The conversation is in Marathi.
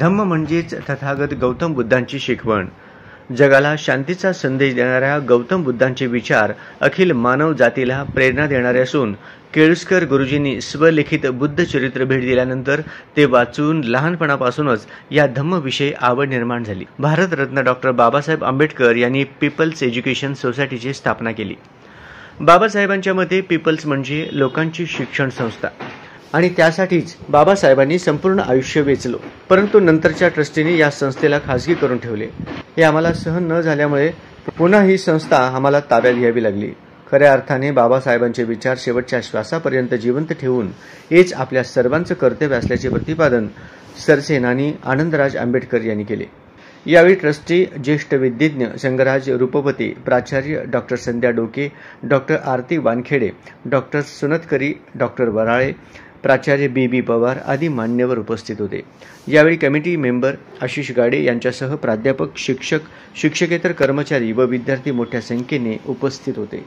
धम्म म्हणजेच तथागत गौतम बुद्धांची शिकवण. जगाला शांतीचा संदेश देणाऱ्या गौतम बुद्धांचे विचार अखिल मानव जातीला प्रेरणा देणारे असून केळुस्कर गुरुजींनी स्वलिखित बुद्ध चरित्र भेट दिल्यानंतर ते वाचून लहानपणापासूनच या धम्मविषयी आवड निर्माण झाली. भारतरत्न डॉक्टर बाबासाहेब आंबेडकर यांनी पीपल्स एज्युकेशन सोसायटीची स्थापना केली. बाबासाहेबांच्या मते पीपल्स म्हणजे लोकांची शिक्षण संस्था आणि त्यासाठीच बाबासाहेबांनी संपूर्ण आयुष्य वेचलं. परंतु नंतरच्या ट्रस्टीने या संस्थेला खासगी करून ठेवले. हे आम्हाला सहन न झाल्यामुळे पुन्हा ही संस्था आम्हाला ताब्यात घ्यावी लागली. खऱ्या अर्थाने बाबासाहेबांचे विचार शेवटच्या श्वासापर्यंत जिवंत ठेवून हेच आपल्या सर्वांचं कर्तव्य असल्याचे प्रतिपादन सरसेनानी आनंदराज आंबेडकर यांनी केले. यावेळी ट्रस्टी ज्येष्ठ विद्यज्ञ संगराज रूपवते, प्राचार्य डॉक्टर संध्या डोके, डॉक्टर आरती वानखेडे, डॉक्टर सुनतकरी, डॉक्टर वराळे, प्राचार्य बी पवार आदी मान्यवर उपस्थित होते. यावेळी कमिटी मेंबर आशिष गाडे यांच्यासह प्राध्यापक, शिक्षक, शिक्षकेतर कर्मचारी व विद्यार्थी मोठ्या संख्येने उपस्थित होते.